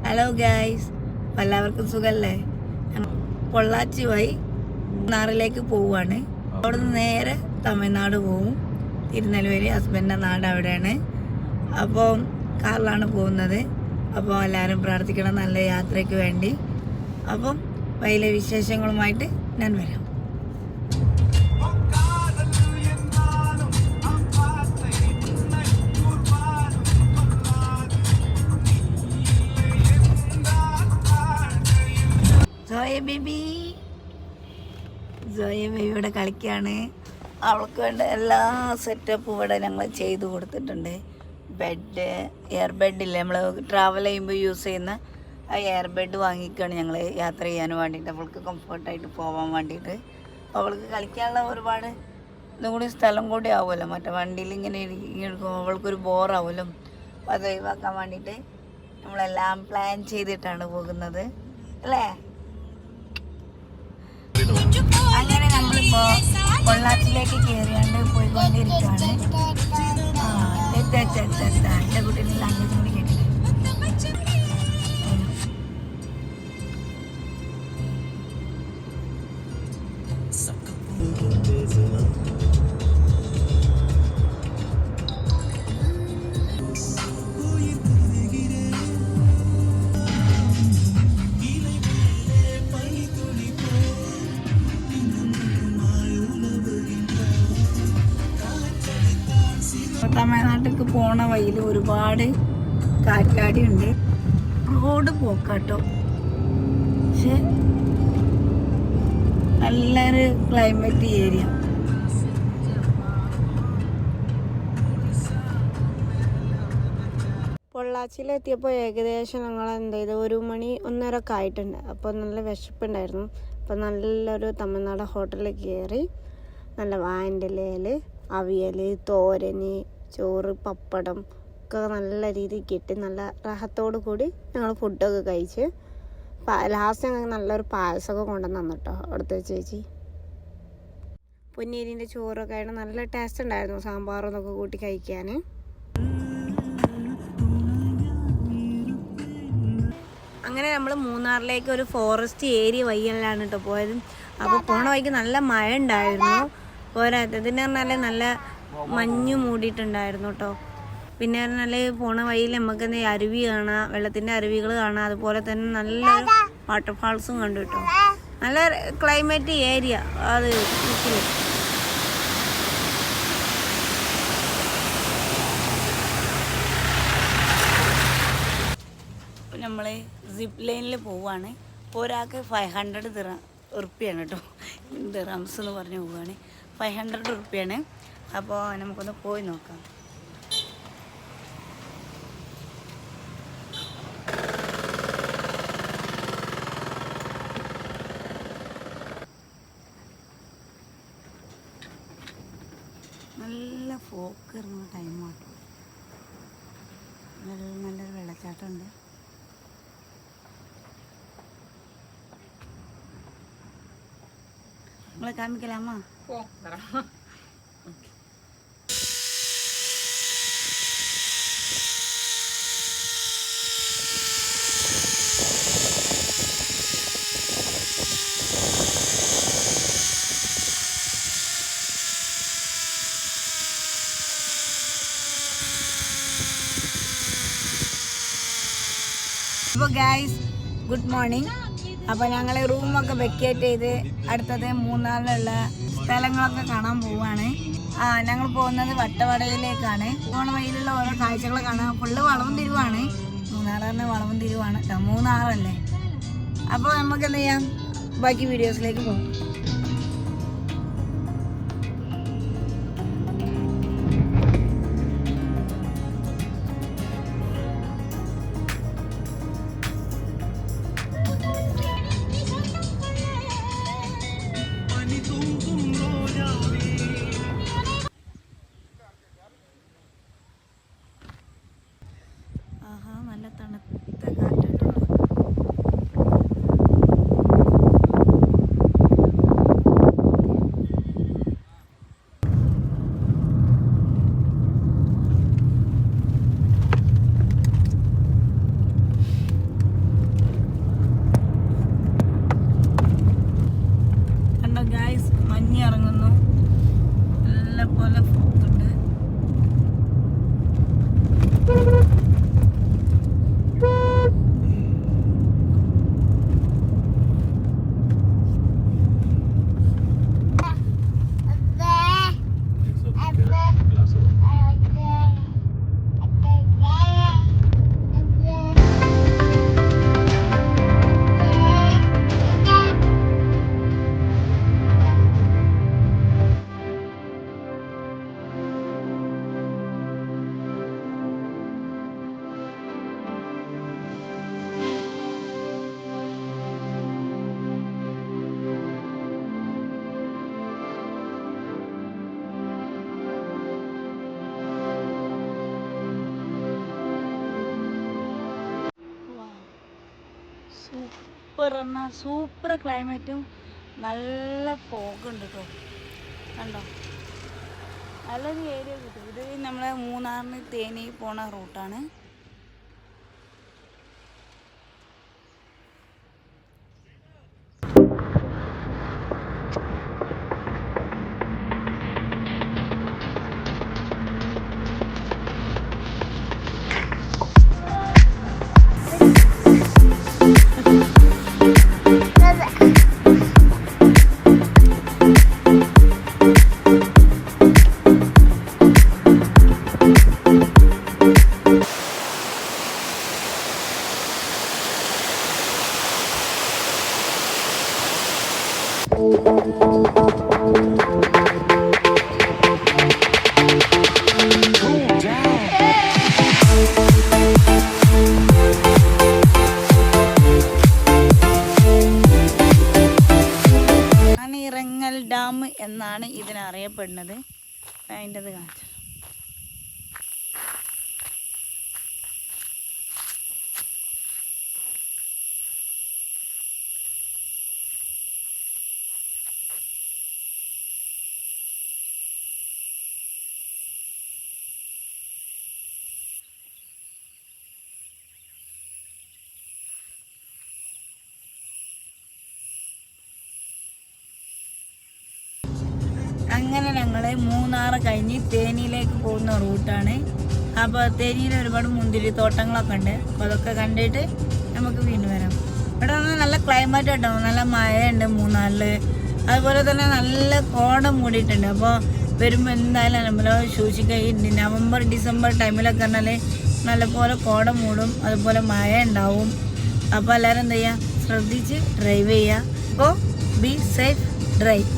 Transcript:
Hello guys, എല്ലാവർക്കും സുഖല്ലേ? പൊള്ളാച്ചി വഴി മൂന്നാറിലേക്ക് പോവുകയാണ്. അവിടെ നിന്ന് നേരെ തമിഴ്നാട് പോവും. തിരുനെൽവേലി ഹസ്ബൻഡിൻ്റെ നാട് അവിടെയാണ്. അപ്പോൾ കാറിലാണ് പോകുന്നത്. അപ്പോൾ എല്ലാവരും പ്രാർത്ഥിക്കണം നല്ല യാത്രയ്ക്ക് വേണ്ടി. അപ്പം വഴിയിലെ വിശേഷങ്ങളുമായിട്ട് ഞാൻ വരാം. സോയ ബേബി ഇവിടെ കളിക്കുകയാണ്. അവൾക്ക് വേണ്ട എല്ലാ സെറ്റപ്പും ഇവിടെ ഞങ്ങൾ ചെയ്ത് കൊടുത്തിട്ടുണ്ട്. ബെഡ്, എയർ ബെഡില്ലേ, നമ്മൾ ട്രാവൽ ചെയ്യുമ്പോൾ യൂസ് ചെയ്യുന്ന ആ എയർ ബെഡ് വാങ്ങിക്കുകയാണ് ഞങ്ങൾ യാത്ര ചെയ്യാൻ വേണ്ടിയിട്ട്, അവൾക്ക് കംഫർട്ടായിട്ട് പോകാൻ വേണ്ടിയിട്ട്. അപ്പോൾ അവൾക്ക് കളിക്കാനുള്ള ഒരുപാട് ഇതും കൂടി സ്ഥലം കൂടി ആവുമല്ലോ, മറ്റേ വണ്ടിയിൽ ഇങ്ങനെ ഇരിക്കുമ്പോൾ അവൾക്കൊരു ബോറാവുമല്ലോ. അപ്പോൾ അത് ഒഴിവാക്കാൻ വേണ്ടിയിട്ട് നമ്മളെല്ലാം പ്ലാൻ ചെയ്തിട്ടാണ് പോകുന്നത് അല്ലേ. അങ്ങനെ നമ്മളിപ്പോ പൊള്ളാച്ചിലേക്ക് കയറിയാണ്ട് പോയിക്കൊണ്ടിരിക്കുകയാണ്. എൻ്റെ കുട്ടീനെ ലാംഗ്വേജ് കൂടി കേട്ടിട്ട് തമിഴ്നാട്ടിലേക്ക് പോണ വഴിയിൽ ഒരുപാട് കാറ്റാടി ഉണ്ട്. റോഡ് പോക്കാട്ടോ, പക്ഷെ നല്ലൊരു ക്ലൈമറ്റ് ഏരിയ. പൊള്ളാച്ചിയിലെത്തിയപ്പോൾ ഏകദേശം ഞങ്ങൾ എന്ത് ചെയ്തു, 1 മണി 1:30 ഒക്കെ ആയിട്ടുണ്ട്. അപ്പോൾ നല്ല വിശപ്പുണ്ടായിരുന്നു. അപ്പോൾ നല്ലൊരു തമിഴ്നാട് ഹോട്ടലിൽ കയറി നല്ല വാഴൻ്റെ ഇലയിൽ അവിയൽ, തോരൻ, ചോറ്, പപ്പടം ഒക്കെ നല്ല രീതിയിൽ കിട്ടി. നല്ല റാഹത്തോടു കൂടി ഞങ്ങൾ ഫുഡൊക്കെ കഴിച്ച് ലാസ്റ്റ് ഞങ്ങൾക്ക് നല്ലൊരു പായസമൊക്കെ കൊണ്ടുവന്ന് തന്നു കേട്ടോ അവിടുത്തെ ചേച്ചി. പൊന്നീരിൻ്റെ ചോറൊക്കെ ആയിട്ട് നല്ല ടേസ്റ്റ് ഉണ്ടായിരുന്നു, സാമ്പാറൊന്നൊക്കെ കൂട്ടി കഴിക്കാൻ. അങ്ങനെ നമ്മൾ മൂന്നാറിലേക്ക് ഒരു ഫോറസ്റ്റ് ഏരിയ വഴിയിലാണ് കേട്ടോ പോയത്. അപ്പോൾ പോണ വഴിക്ക് നല്ല മഴ ഉണ്ടായിരുന്നു. പോരാത്തതിന് പറഞ്ഞാൽ നല്ല മഞ്ഞ് മൂടിയിട്ടുണ്ടായിരുന്നു കേട്ടോ. പിന്നെ പറഞ്ഞാൽ പോണ വഴിയിൽ നമുക്ക് എന്താ അരുവി കാണാം, വെള്ളത്തിൻ്റെ അരുവികൾ കാണാം. അതുപോലെ തന്നെ നല്ലൊരു വാട്ടർഫാൾസും കണ്ടു കേട്ടോ. നല്ല ക്ലൈമറ്റ് ഏരിയ അത്. നമ്മൾ സിപ്പ് ലൈനിൽ പോവുകയാണ്. ഒരാൾക്ക് 500 ഉറുപ്പ്യാണ് കേട്ടോ. ദിറംസ് എന്ന് പറഞ്ഞ് പോവുകയാണ്. 500 ഉറുപ്പ്യാണ്. അപ്പോൾ നമുക്കൊന്ന് പോയി നോക്കാം. നല്ല ഫോക്ക് ഇറങ്ങുന്ന ടൈമാണ്. നല്ലൊരു വെള്ളച്ചാട്ടമുണ്ട്. നമ്മളെ കാണിക്കലാമാ? അപ്പോൾ ഗൈസ്, ഗുഡ് മോർണിംഗ്. അപ്പോൾ ഞങ്ങൾ റൂമൊക്കെ വെക്കേറ്റ് ചെയ്ത് അടുത്തത് മൂന്നാറിലുള്ള സ്ഥലങ്ങളൊക്കെ കാണാൻ പോവുകയാണ്. ഞങ്ങൾ പോകുന്നത് വട്ടവടയിലേക്കാണ്. പോണ വഴിയിലുള്ള ഓരോ കാഴ്ചകൾ കാണാൻ. ഫുള്ള് വളവും തിരിവാണ്. മൂന്നാർ തന്നെ വളവും തിരിവാണ്. മൂന്നാറല്ലേ. അപ്പോൾ നമുക്ക് എന്ത് ചെയ്യാം, ബാക്കി വീഡിയോസിലേക്ക് പോകും. നല്ല തണുത്ത കാറ്റാണ്. സൂപ്പർ ക്ലൈമറ്റും നല്ല ഫോഗുണ്ട് കേട്ടോ. കണ്ടോ, നല്ലൊരു ഏരിയ കിട്ടും. ഇത് നമ്മളെ മൂന്നാറിന് തേനി പോണ റൂട്ടാണ്. ഇറങ്ങൽ ഡാം എന്നാണ് ഇതിനറിയപ്പെടുന്നത്. അതിൻ്റെ അത് കാണിച്ചു. അങ്ങനെ ഞങ്ങൾ മൂന്നാറ് കഴിഞ്ഞ് തേനിയിലേക്ക് പോകുന്ന റൂട്ടാണ്. അപ്പോൾ തേനിയിൽ ഒരുപാട് മുന്തിരി തോട്ടങ്ങളൊക്കെ ഉണ്ട്. അപ്പോൾ അതൊക്കെ കണ്ടിട്ട് നമുക്ക് വീണ്ടും വരാം. ഇവിടെ നല്ല ക്ലൈമറ്റ് കേട്ടോ, നല്ല മഴയുണ്ട് മൂന്നാറിൽ. അതുപോലെ തന്നെ നല്ല കോട മൂടിയിട്ടുണ്ട്. അപ്പോൾ വരുമ്പോൾ എന്തായാലും നമ്മൾ സൂക്ഷിക്കുക. ഈ നവംബർ ഡിസംബർ ടൈമിലൊക്കെ പറഞ്ഞാൽ നല്ലപോലെ കോട മൂടും, അതുപോലെ മഴ ഉണ്ടാവും. അപ്പോൾ എല്ലാവരും എന്ത് ചെയ്യുക, ശ്രദ്ധിച്ച് ഡ്രൈവ് ചെയ്യുക. അപ്പോൾ ബി സേഫ് ഡ്രൈവ്.